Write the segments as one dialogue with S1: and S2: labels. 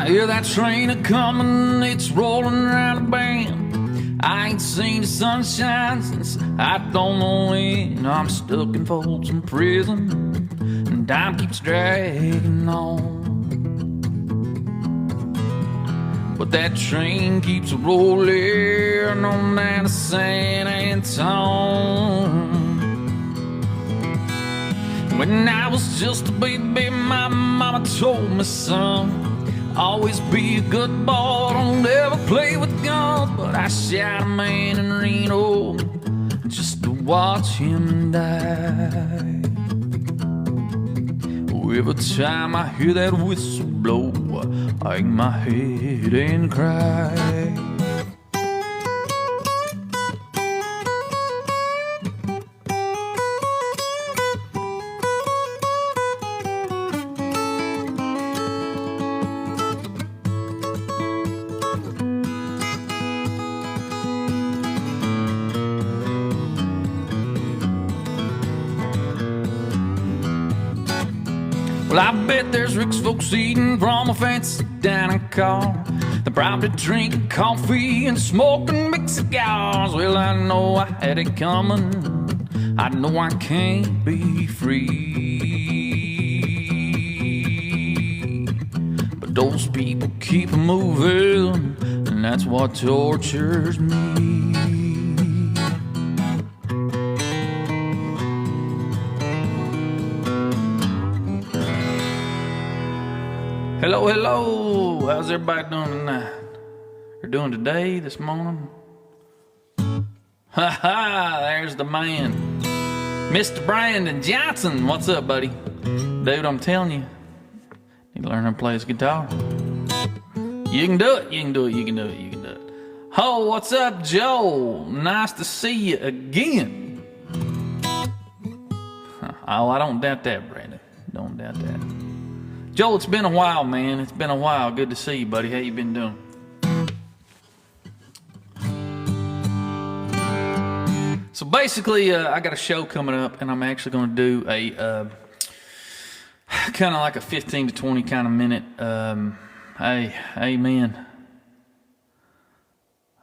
S1: I hear that train a-comin', it's rollin' around the bend. I ain't seen the sunshine since I don't know when. I'm stuck in Folsom Prison, and time keeps dragging on. But that train keeps rollin' on down to San Antone. When I was just a baby, my mama told me, son, always be a good boy, don't ever play with guns. But I shot a man in Reno just to watch him die. Every time I hear that whistle blow, I hang my head and cry. Well, I bet there's rich folks eating from a fancy dining car. They're probably drinking coffee and smoking big cigars. Well, I know I had it coming. I know I can't be free. But those people keep moving, and that's what tortures me. Hello, hello. How's everybody doing tonight? Or doing today, this morning? Ha ha, there's the man. Mr. Brandon Johnson. What's up, buddy? Dude, I'm telling you, need to learn how to play his guitar. You can do it, you can do it, you can do it, you can do it. Oh, what's up, Joe? Nice to see you again. Oh, I don't doubt that, Brandon. Don't doubt that. Joel, it's been a while, man. It's been a while. Good to see you, buddy. How you been doing? So basically, I got a show coming up, and I'm actually going to do a kind of like a 15 to 20 kind of minute. Hey, amen.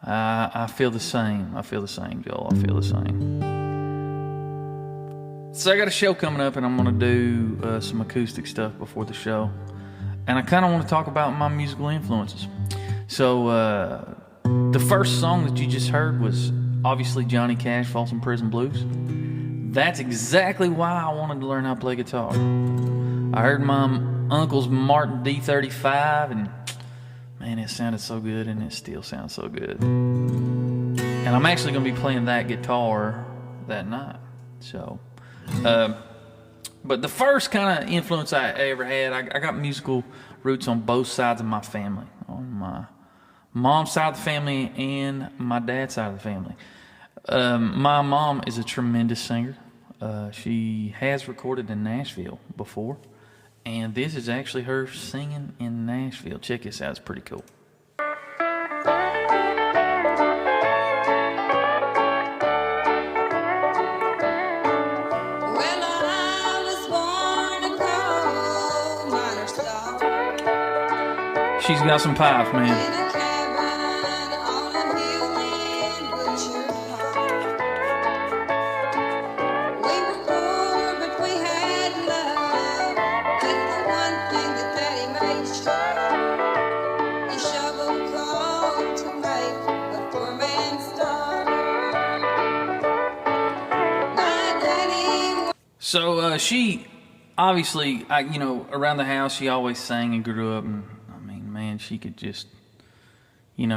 S1: I feel the same. I feel the same, Joel. I feel the same. So I got a show coming up, and I'm going to do some acoustic stuff before the show. And I kind of want to talk about my musical influences. So the first song that you just heard was obviously Johnny Cash, Folsom Prison Blues. That's exactly why I wanted to learn how to play guitar. I heard my uncle's Martin D35, and man, it sounded so good, and it still sounds so good. And I'm actually going to be playing that guitar that night. So... but the first kind of influence I ever had, I got musical roots on both sides of my family. On my mom's side of the family and my dad's side of the family. My mom is a tremendous singer. She has recorded in Nashville before. And this is actually her singing in Nashville. Check this out, it's pretty cool. She's got some pipes, man. So she obviously, around the house, she always sang and grew up, and man, she could just, she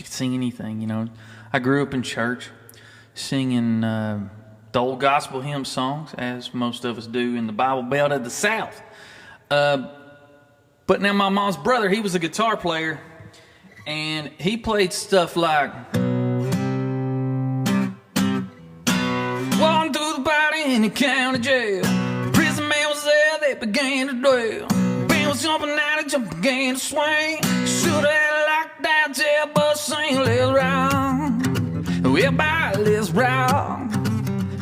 S1: could sing anything, I grew up in church singing the old gospel hymn songs, as most of us do in the Bible Belt of the South. But now my mom's brother, he was a guitar player, and he played stuff like... Walking through the body in the county jail. Prison man was there, they began to dwell. Ben was jumping out, and jump began to swing. Should have locked down jail, but sing let's rock. Everybody, let's rock.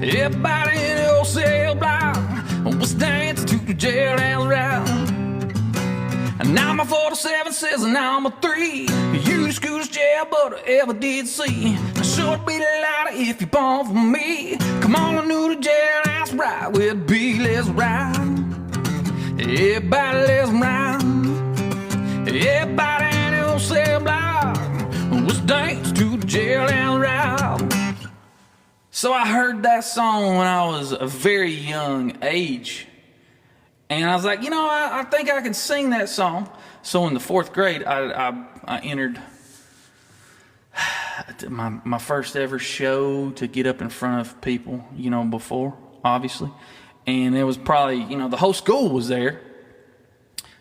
S1: Everybody in the old cell block was dancing to the jailhouse rock. Now my 47 says now I'm a 3. You scooter's jail, but I ever did see. I sure be louder if you're born for me. Come on, I knew the jailhouse right with B. Let's ride. Everybody, let's ride. Everybody in the old cell block was dance to the jailhouse ride. So I heard that song when I was a very young age. And I was like, you know, I think I can sing that song. So in the 4th grade, I entered my first ever show to get up in front of people, you know, before, obviously. And it was probably, you know, the whole school was there.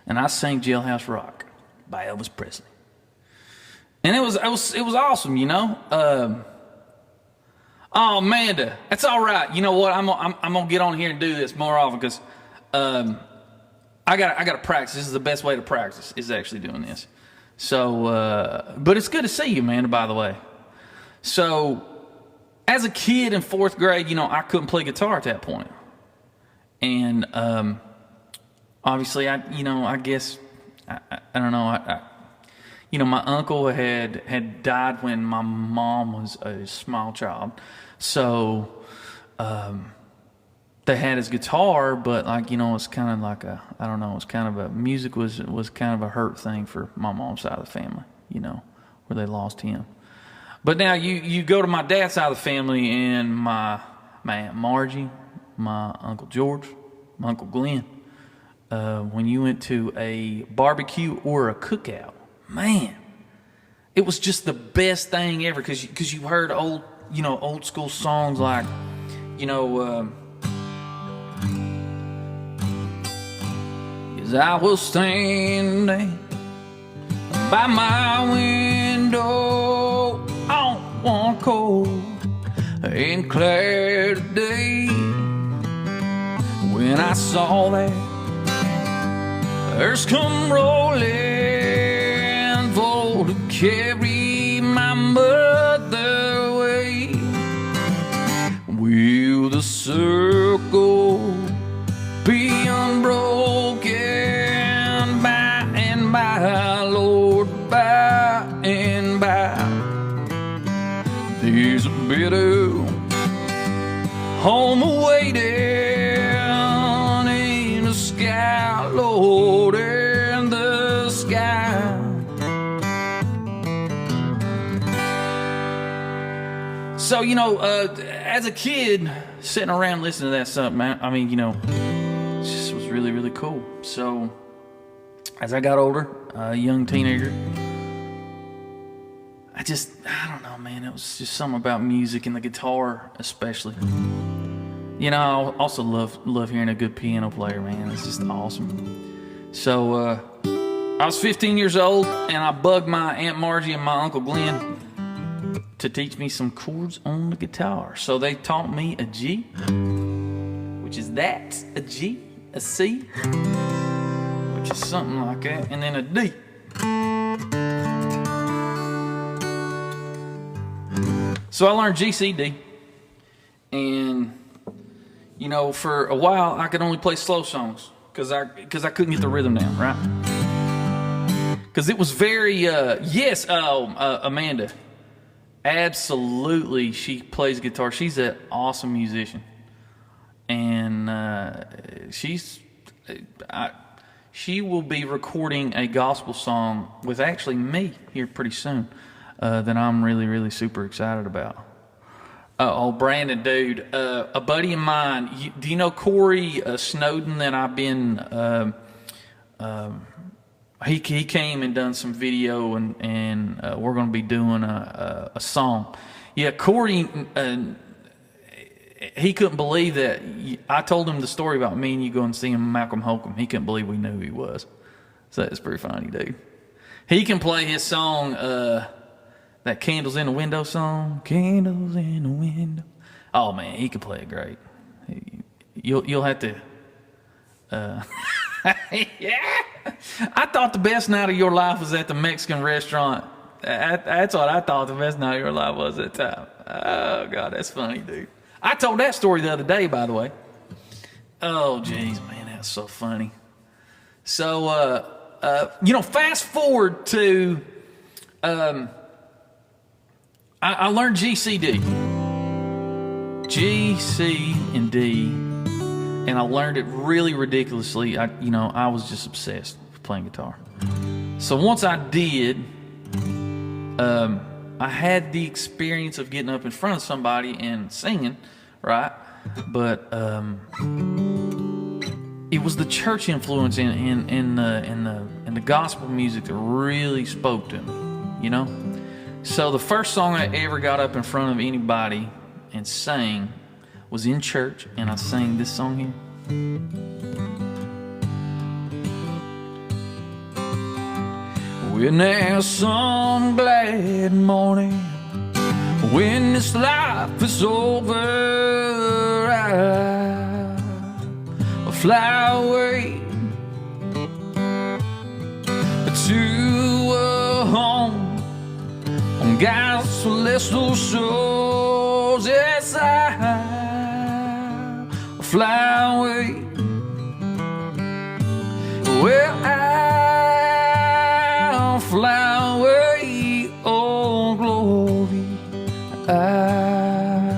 S1: And I sang Jailhouse Rock by Elvis Presley. And it was awesome, you know. Oh, Amanda, that's all right. You know what? I'm gonna get on here and do this more often because I gotta practice. This is the best way to practice, is actually doing this. So, but it's good to see you, Amanda, by the way. So, as a kid in 4th grade, you know, I couldn't play guitar at that point. And obviously, I guess, I don't know, you know, my uncle had died when my mom was a small child. So, they had his guitar, but like, you know, it's kind of like I don't know, it's kind of a, music was kind of a hurt thing for my mom's side of the family, you know, where they lost him. But now you go to my dad's side of the family, and my Aunt Margie, my Uncle George, my Uncle Glenn, when you went to a barbecue or a cookout, man, it was just the best thing ever, because you heard old school songs like, you know, as I was standing by my window on one cold and clear day, when I saw that earth come rolling for to carry my mother away, will the circle be unbroken by and by, Lord, by and by? There's a better home awaiting in the sky, Lord, in the sky. So, you know, as a kid, sitting around listening to that stuff, man, I mean, you know, it just was really, really cool. So, as I got older, a young teenager, I don't know, man, it was just something about music and the guitar especially. You know, I also love hearing a good piano player, man. It's just awesome. So, I was 15 years old, and I bugged my Aunt Margie and my Uncle Glenn to teach me some chords on the guitar. So they taught me a G, which is that, a G, a C, which is something like that, and then a D. So I learned G, C, D, and you know, for a while I could only play slow songs because I couldn't get the rhythm down, right? Because it was very Amanda. Absolutely, she plays guitar. She's an awesome musician, and she will be recording a gospel song with actually me here pretty soon that I'm really, really super excited about. Brandon, dude, a buddy of mine. Do you know Corey Snowden that I've been? He came and done some video, and we're going to be doing a song. Yeah, Corey, he couldn't believe that. I told him the story about me and you going to see him, Malcolm Holcomb. He couldn't believe we knew who he was. So that's pretty funny, dude. He can play his song, that Candles in the Window song. Candles in the Window. Oh, man, he can play it great. You'll have to... yeah, I thought the best night of your life was at the Mexican restaurant. That's what I thought the best night of your life was at the time. Oh, God, that's funny, dude. I told that story the other day, by the way. Oh, jeez, man, that's so funny. So, fast forward to, I learned GCD. G, C, and D, and I learned it really ridiculously. I was just obsessed with playing guitar. So once I did, I had the experience of getting up in front of somebody and singing, right? But it was the church influence in the gospel music that really spoke to me, So the first song I ever got up in front of anybody and sang was in church, and I sang this song here. When there's some glad morning, when this life is over, I'll fly away to a home on God's celestial shores. Yes, I'll fly away. Well, I'll fly away, oh glory. I'll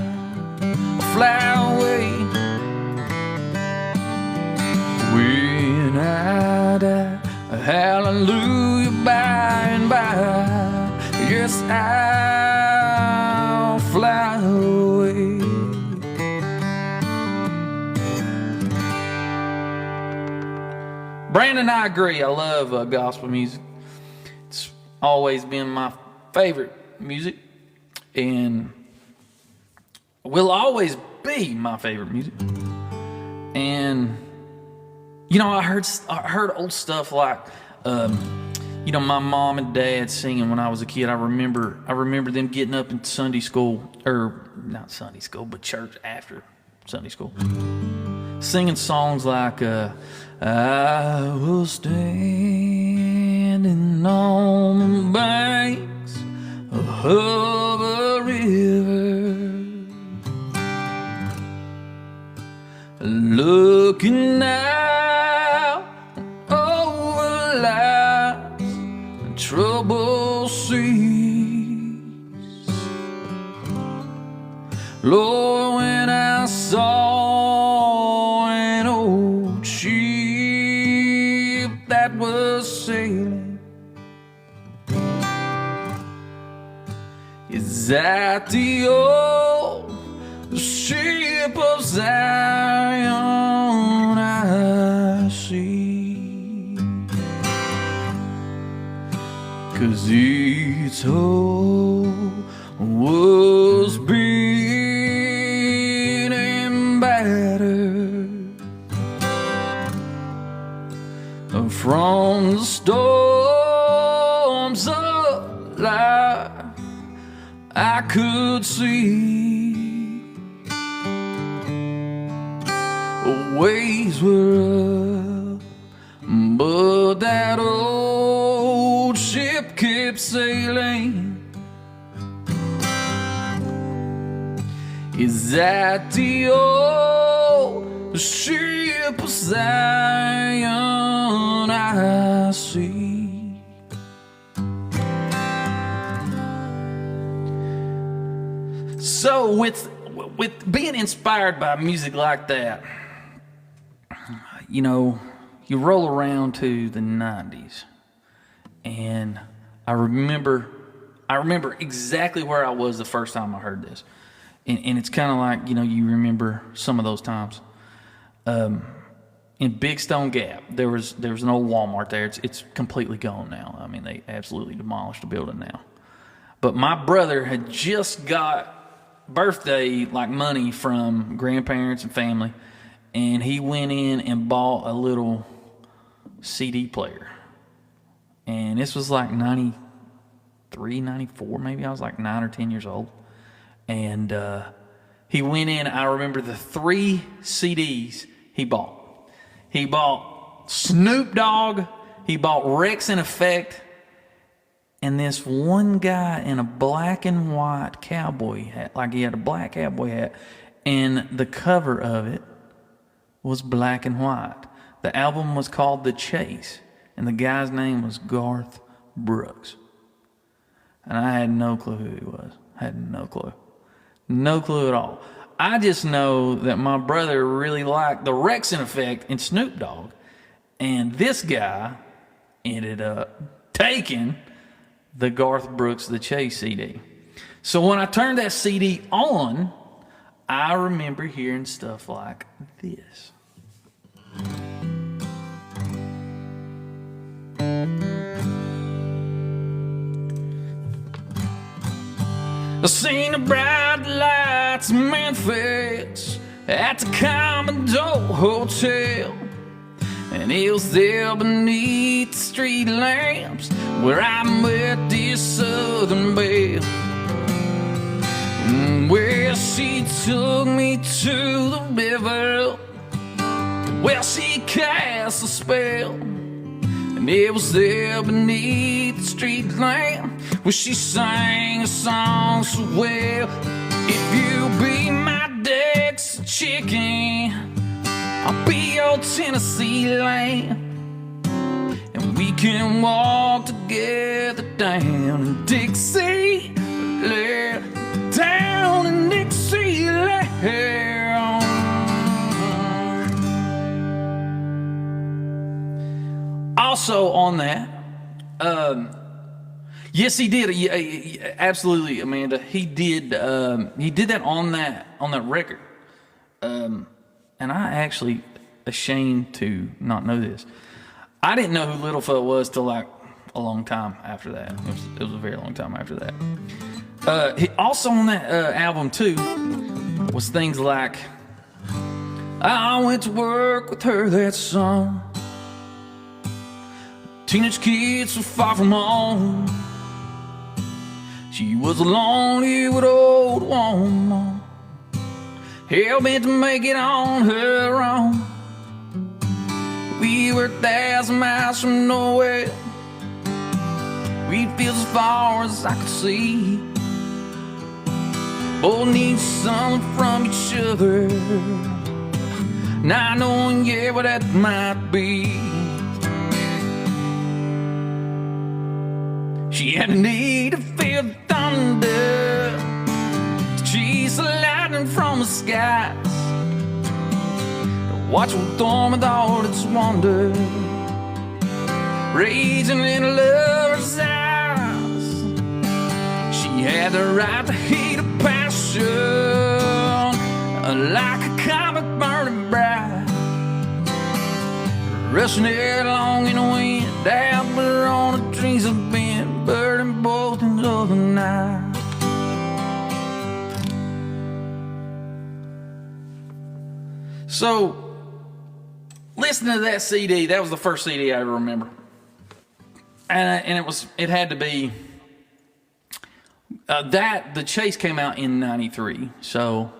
S1: fly away. When I die, hallelujah, by and by. Yes, I'll fly away. Brandon, I agree. I love gospel music. It's always been my favorite music, and will always be my favorite music. And I heard old stuff like, my mom and dad singing when I was a kid. I remember them getting up in Sunday school, or not Sunday school, but church after Sunday school, singing songs like, I was standing on the banks of a river, looking out over life's troubled seas. Lord, when I saw an old ship that was sailing, is that the old ship of Zion I see? 'Cause its hull was beat and battered from the storms of life. I could see waves were up, but that old ship kept sailing. Is that the old ship of Zion I see? So with being inspired by music like that, you roll around to the 90s, and I remember exactly where I was the first time I heard this. And it's kind of like, you remember some of those times. In Big Stone Gap, there was an old Walmart there. It's completely gone now. I mean, they absolutely demolished the building now. But my brother had just got birthday money from grandparents and family, and he went in and bought a little CD player. And this was like 93, 94 maybe. I was like 9 or 10 years old. And he went in, I remember the 3 CDs he bought. He bought Snoop Dogg, he bought Rex in Effect, and this one guy in a black and white cowboy hat, like he had a black cowboy hat, and the cover of it was black and white. The album was called The Chase, and the guy's name was Garth Brooks. And I had no clue who he was. I had no clue. No clue at all. I just know that my brother really liked the Rexon Effect and Snoop Dogg. And this guy ended up taking the Garth Brooks The Chase CD. So when I turned that CD on, I remember hearing stuff like this. I seen the bright lights of Memphis at the Commodore Hotel, and it was there beneath the street lamps where I met this Southern belle. Well, she took me to the river. Well, she cast a spell, and it was there beneath the street lamp where she sang a song so well. If you be my Texas chicken, I'll be your Tennessee lamb, and we can walk together down in Dixieland, down in Dixieland. Also on that, yes, he did. Absolutely, Amanda. He did that on that record. And I actually ashamed to not know this. I didn't know who Littlefelt was till like a long time after that. It was a very long time after that. He also on that album too was things like I went to work with her that summer. Teenage kids were far from home. She was a lonely old woman, hell-bent to make it on her own. We were 1,000 miles from nowhere. We'd feel as far as I could see. Both need something from each other, not knowing yet what that might be. She had a need to feel the thunder, to chase the lightning from the skies, to watch what storm with all its wonder raging in a lover's eyes. She had the right to hate a passion, like a comet burning bright, rushing headlong in the wind, out there on the trees of bend, burning both in the night. So, listening to that CD, that was the first CD I ever remember, and it had to be that the Chase came out in '93. So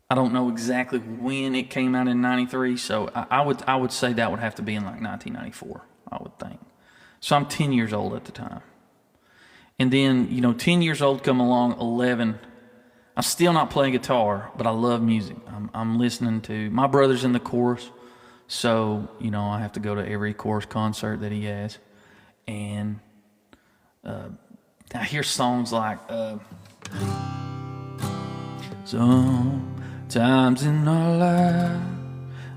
S1: I don't know exactly when it came out in '93. So I would say that would have to be in like 1994. I would think. So I'm 10 years old at the time. And then, 10 years old come along, 11. I'm still not playing guitar, but I love music. I'm listening to, my brother's in the chorus. So, I have to go to every chorus concert that he has. And I hear songs like, sometimes in our life,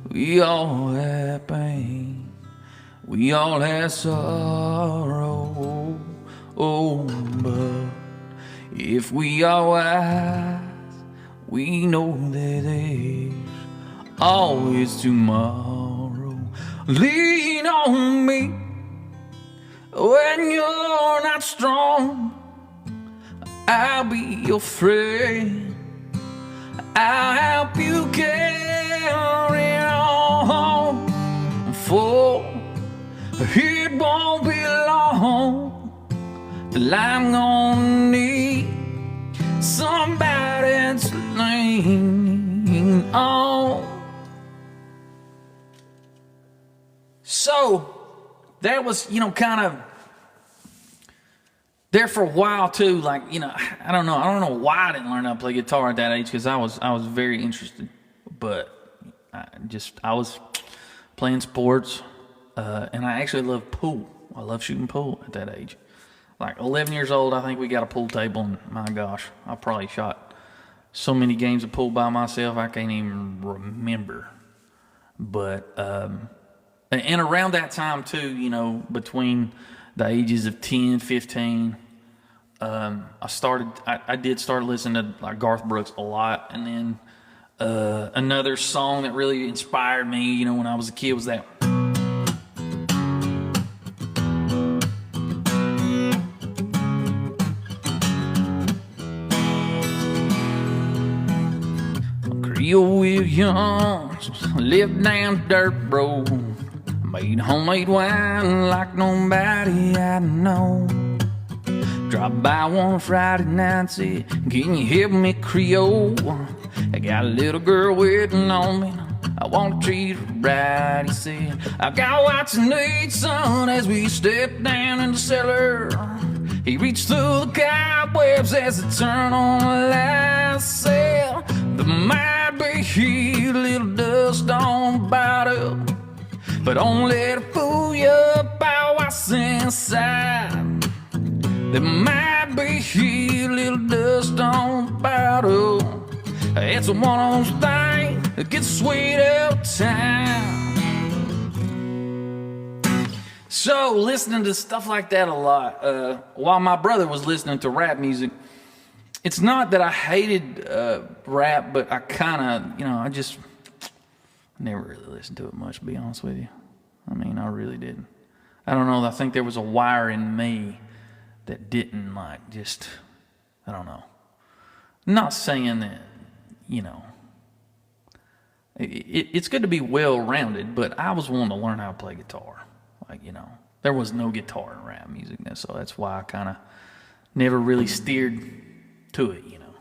S1: we all have pain. We all have sorrow, but if we are wise, we know that there's always tomorrow. Lean on me when you're not strong. I'll be your friend. I'll help you carry on. For it won't be long till I'm gonna need somebody to lean on. So that was, kind of there for a while too. Like, I don't know why I didn't learn how to play guitar at that age, because I was very interested, but I was playing sports, and I actually love pool. I love shooting pool at that age. Like 11 years old, I think we got a pool table, and my gosh, I probably shot so many games of pool by myself I can't even remember. But and around that time too, you know, between the ages of 10, 15, I did start listening to like Garth Brooks a lot, and then another song that really inspired me, you know, when I was a kid was that. Creole Williams lived down the dirt road, made homemade wine like nobody I know. Dropped by one Friday night, said, "Can you help me, Creole? I got a little girl waiting on me. I want to treat her right." He said, "I got what you need, son." As we stepped down in the cellar, he reached through the cobwebs as it turned on the light. Said, "There might be a little dust on the bottom, but don't let it fool you about what's inside. There might be a little dust on the bottom. It's one of those things that gets sweet over time." So, listening to stuff like that a lot, while my brother was listening to rap music, it's not that I hated rap, but I kind of, you know, I just never really listened to it much, to be honest with you. I mean, I really didn't. I don't know, I think there was a wire in me that didn't, like, just, I don't know. Not saying that, you know, it's good to be well-rounded, but I was wanting to learn how to play guitar. Like, you know, there was no guitar in rap music, so that's why I kind of never really steered to it, you know.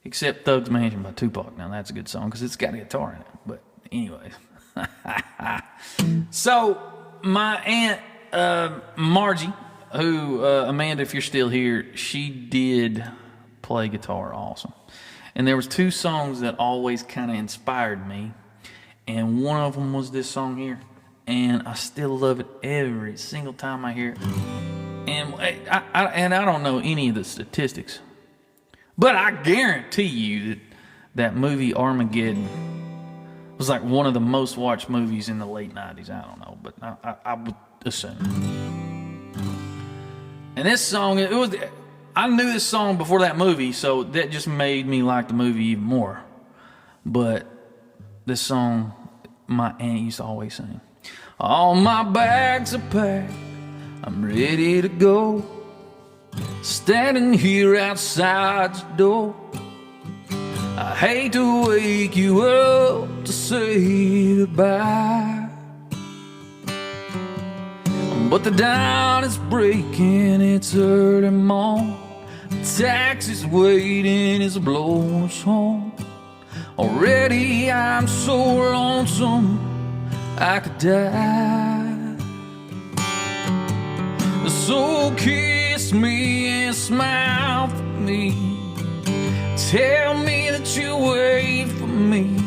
S1: Except Thug's Mansion by Tupac. Now, that's a good song because it's got a guitar in it. But anyway. So, my Aunt Margie, who, Amanda, if you're still here, she did play guitar awesome. And there was two songs that always kind of inspired me. And one of them was this song here. And I still love it every single time I hear it. And I don't know any of the statistics, but I guarantee you that movie Armageddon was like one of the most watched movies in the late 90s. I don't know, but I would assume. And this song, I knew this song before that movie, so that just made me like the movie even more. But this song, my aunt used to always sing. "All my bags are packed, I'm ready to go. Standing here outside your door. I hate to wake you up to say goodbye, but the dawn is breaking, it's early morning. The taxi's waiting, it's blowing us home. Already I'm so lonesome I could die. So kiss me and smile for me. Tell me that you wait for me.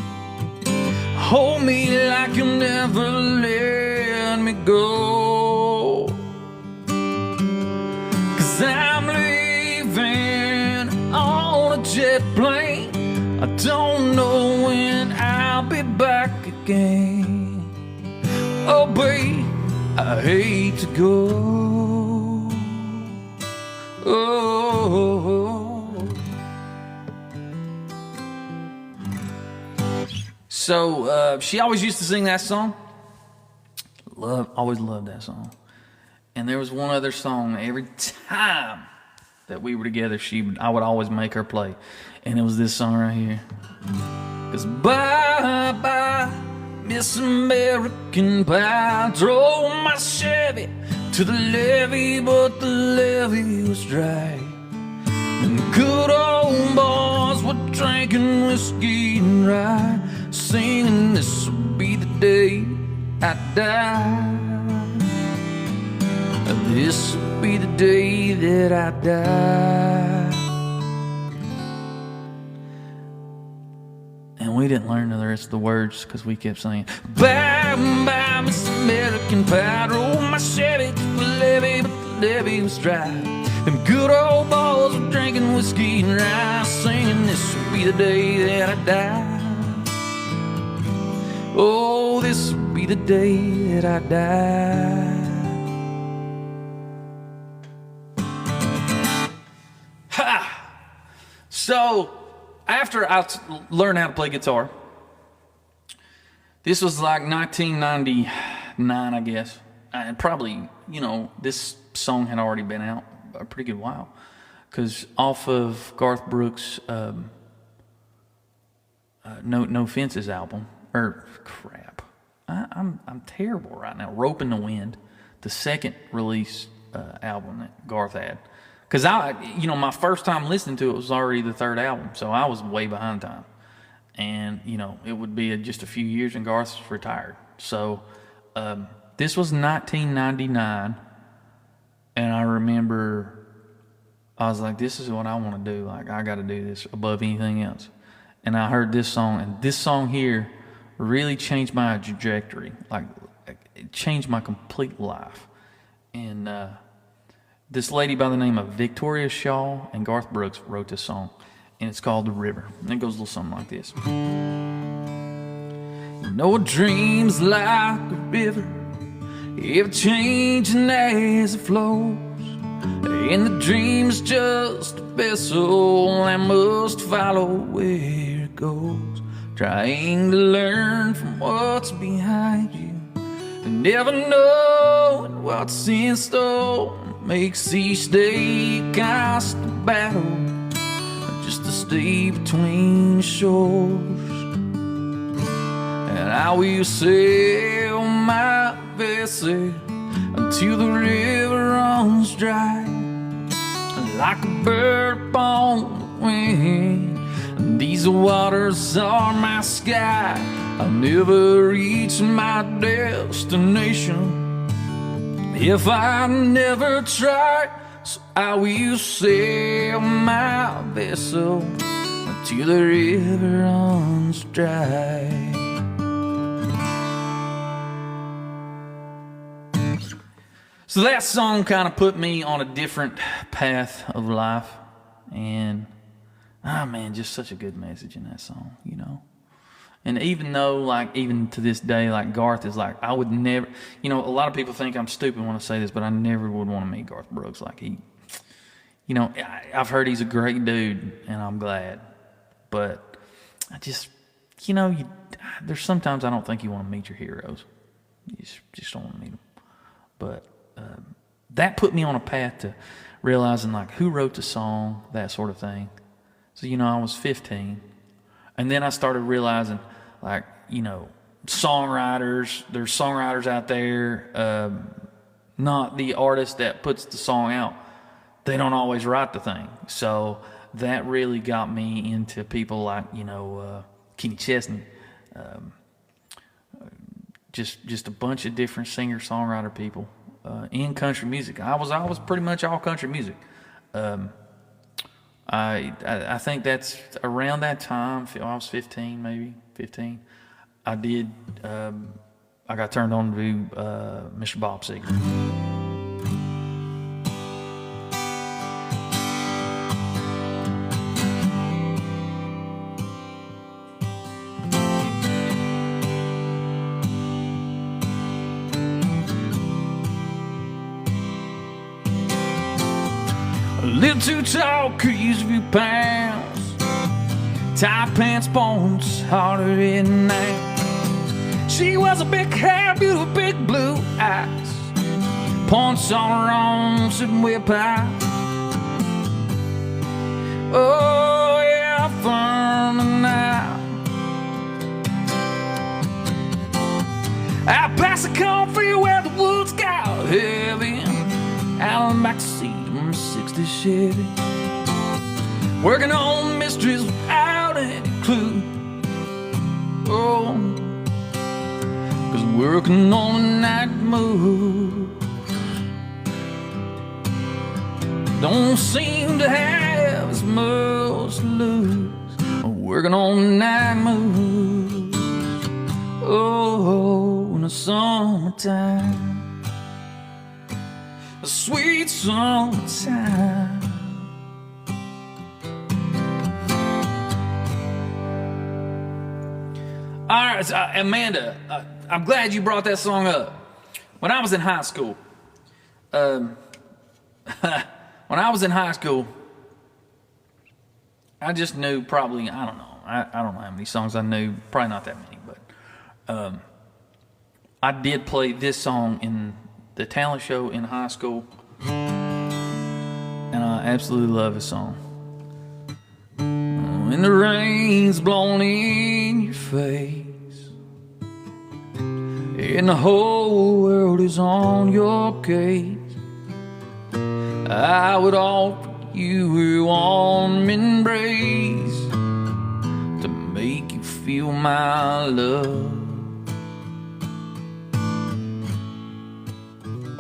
S1: Hold me like you'll never let me go. 'Cause I'm leaving on a jet plane. I don't know when I'll be back again. Oh babe, I hate to go. Oh. So she always used to sing that song. Always loved that song. And there was one other song every time that we were together, I would always make her play. And it was this song right here. 'Cause bye bye, Miss American Pie. Drove my Chevy to the levee, but the levee was dry. And good old boys were drinking whiskey and rye, singing, "This will be the day I die. This will be the day that I die." And we didn't learn the rest of the words because we kept saying, "Bye driving by Miss American Pie. Drove my Chevy to the levee, but the levee was dry. Them good old boys were drinking whiskey and rye, singing, this will be the day that I die. Oh, this will be the day that I die. Ha! So, after I learned how to play guitar, this was like 1999, I guess. And probably, you know, this song had already been out a pretty good while. Because off of Garth Brooks' No Fences album, or crap, I'm terrible right now. Rope in the Wind, the second release album that Garth had. Because my first time listening to it was already the third album, so I was way behind time. And, you know, it would be just a few years and Garth's retired. So, this was 1999, and I remember I was like, this is what I want to do. Like, I got to do this above anything else. And I heard this song, and this song here really changed my trajectory. Like, it changed my complete life. And this lady by the name of Victoria Shaw and Garth Brooks wrote this song, and it's called The River. And it goes a little something like this. You know, a dream's like a river, ever changing as it flows. And the dream's just a vessel that must follow where it goes, trying to learn from what's behind you, and never knowing what's in store. Makes each day a constant battle, just to stay between shores. And I will sail my vessel until the river runs dry, like a bird upon the wind. And these waters are my sky. I'll never reach my destination if I never try. So I will sail my vessel until the river runs dry. So that song kind of put me on a different path of life. And, man, just such a good message in that song, you know. And even though, like, even to this day, like, Garth is like, I would never, you know, a lot of people think I'm stupid when I say this, but I never would want to meet Garth Brooks. Like, he, you know, I've heard he's a great dude, and I'm glad. But I just, you know, there's sometimes I don't think you want to meet your heroes. You just don't want to meet them. But that put me on a path to realizing, like, who wrote the song, that sort of thing. So, you know, I was 15. And then I started realizing, like, you know, songwriters, there's songwriters out there, not the artist that puts the song out. They don't always write the thing. So that really got me into people like, you know, Kenny Chesney, just a bunch of different singer-songwriter people in country music. I was pretty much all country music. I think that's around that time. I was 15, maybe 15. I got turned on to Mr. Bob Seger. A little too tall, could use a few pounds. Tight pants, bones, harder at night. She was a big hair, beautiful, big blue eyes. Points on her own, sitting way high. Oh yeah, firm tonight. I passed the cornfield where the woods got heavy, out in the backseat of my '60 Chevy, working on mysteries without any clue. Oh, 'cause working on a night move don't seem to have as much to lose. Working on a night move. Oh, and I summertime, a sweet summertime. All right, so, Amanda, I'm glad you brought that song up. When I was in high school, I just knew probably, I don't know how many songs I knew, probably not that many, but I did play this song in the talent show in high school, and I absolutely love this song. When the rain's blowing in your face and the whole world is on your case, I would offer you a warm embrace to make you feel my love.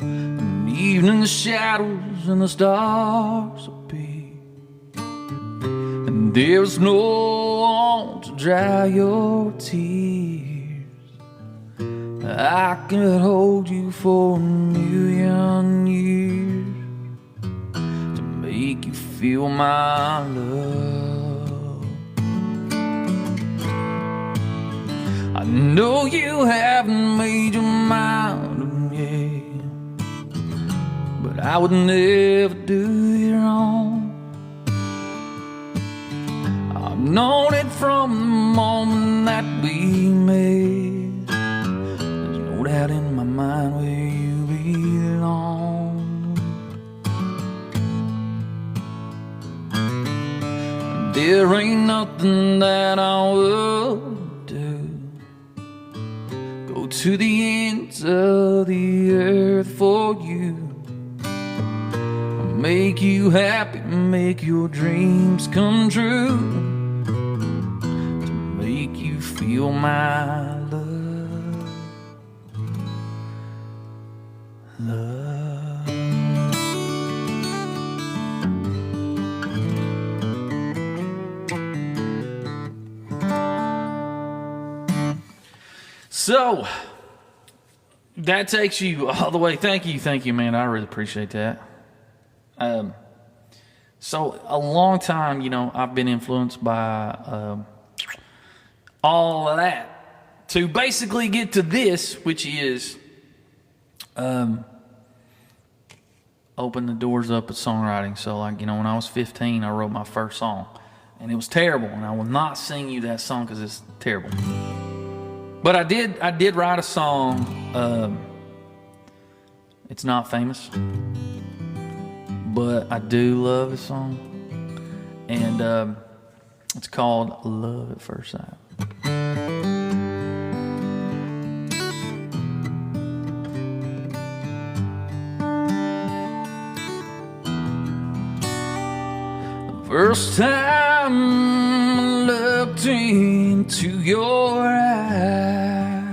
S1: And even in the shadows and the stars appear, and there's no one to dry your tears, I could hold you for 1,000,000 years to make you feel my love. I know you haven't made your mind up yet, but I would never do you wrong. I've known it from the moment that we met. There's no doubt in my mind where you belong. There ain't nothing that I would do, go to the ends of the earth for you. I'll make you happy, make your dreams come true, to make you feel my love, love. So that takes you all the way. Thank you, man. I really appreciate that. So a long time, I've been influenced by all of that to basically get to this, which is open the doors up at songwriting. So when I was 15, I wrote my first song, and it was terrible, and I will not sing you that song because it's terrible. But I did write a song. It's not famous, but I do love the song, and it's called Love at First Sight. The first time I looked into your eyes,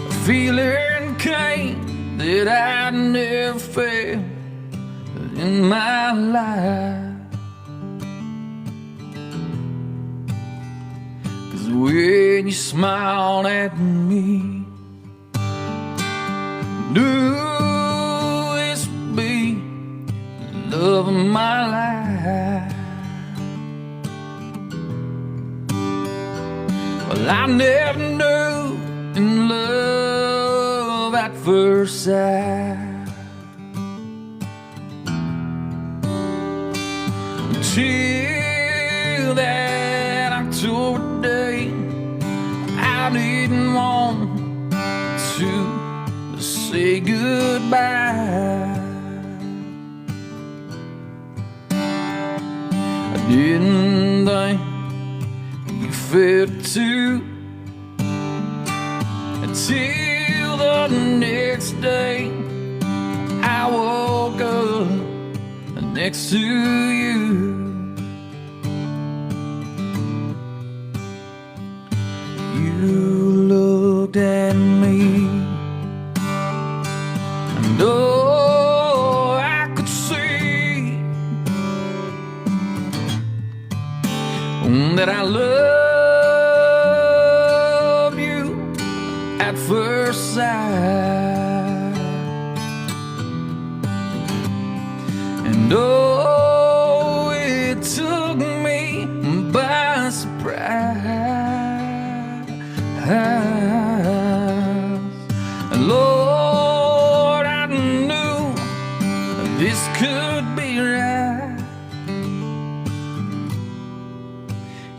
S1: a feeling came that I never felt in my life. 'Cause when you smiled at me, knew this would be the love of my life. Well, I never knew in love at first sight, until that October day. I didn't want to say goodbye. I didn't think you felt it too, until the next day I woke up next to you. You looked at me, and oh, I could see that I love And Lord, I knew this could be right.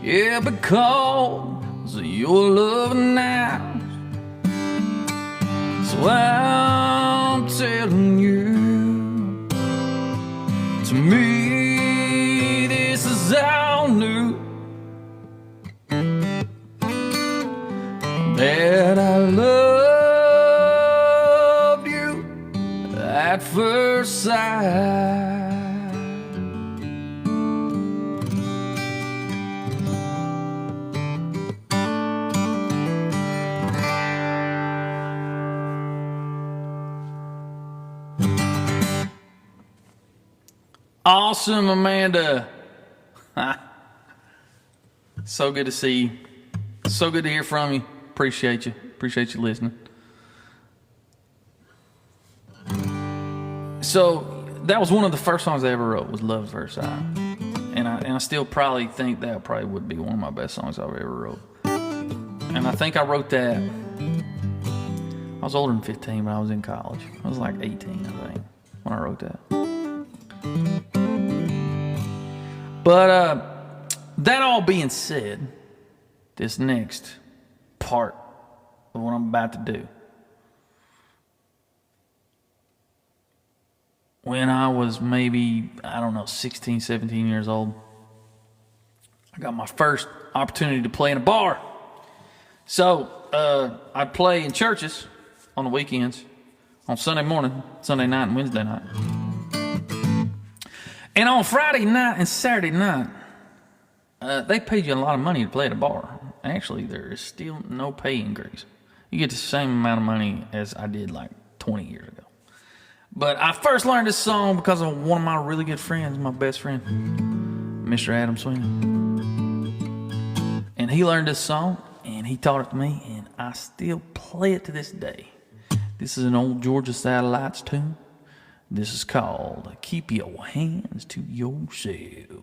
S1: Yeah, because of your love now. So I'm telling you, to me this is all new. That I loved you at first sight. Awesome, Amanda. So good to see you. So good to hear from you. Appreciate you. Appreciate you listening. So that was one of the first songs I ever wrote, was Love at First Sight. And I still probably think that probably would be one of my best songs I've ever wrote. And I think I wrote that, I was older than 15, but I was in college. I was like 18, I think, when I wrote that. But that all being said, this next part of what I'm about to do. When I was maybe, 16, 17 years old, I got my first opportunity to play in a bar. So I'd play in churches on the weekends, on Sunday morning, Sunday night, and Wednesday night. And on Friday night and Saturday night, they paid you a lot of money to play at a bar. Actually, there is still no pay increase. You get the same amount of money as I did like 20 years ago. But I first learned this song because of one of my really good friends, my best friend, Mr. Adam Sweeney. And he learned this song, and he taught it to me, and I still play it to this day. This is an old Georgia Satellites tune. This is called Keep Your Hands to Yourself.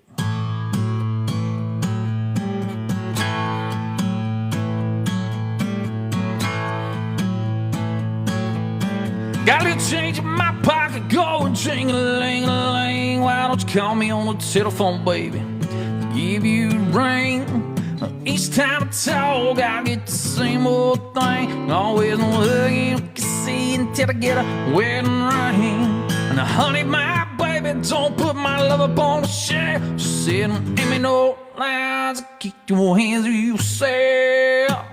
S1: Got a little change in my pocket, going jing-a-ling-a-ling. Why don't you call me on the telephone, baby? Give you a ring. Each time I talk, I get the same old thing. Always no hugging, no kissing until I get a wedding ring. And honey, my baby, don't put my love up on the shelf. Just sit and give me no lines. Keep your hands to yourself.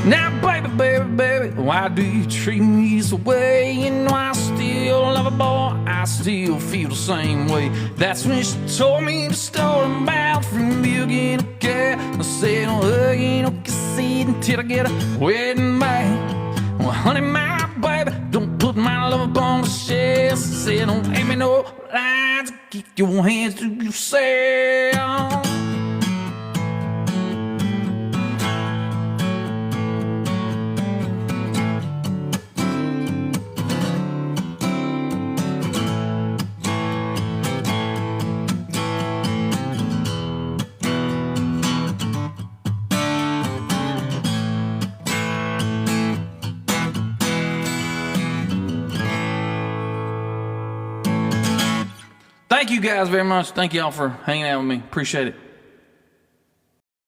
S1: Now, baby, baby, baby, why do you treat me this way? You know I still love a boy, I still feel the same way. That's when she told me the story about from milking a cat. I said, no hugging, no kissing until I get a wedding bang. Well, honey, my baby, don't put my love up on the shelf. She said, don't give me no lines, keep your hands to yourself. Thank you guys very much. Thank y'all for hanging out with me. Appreciate it.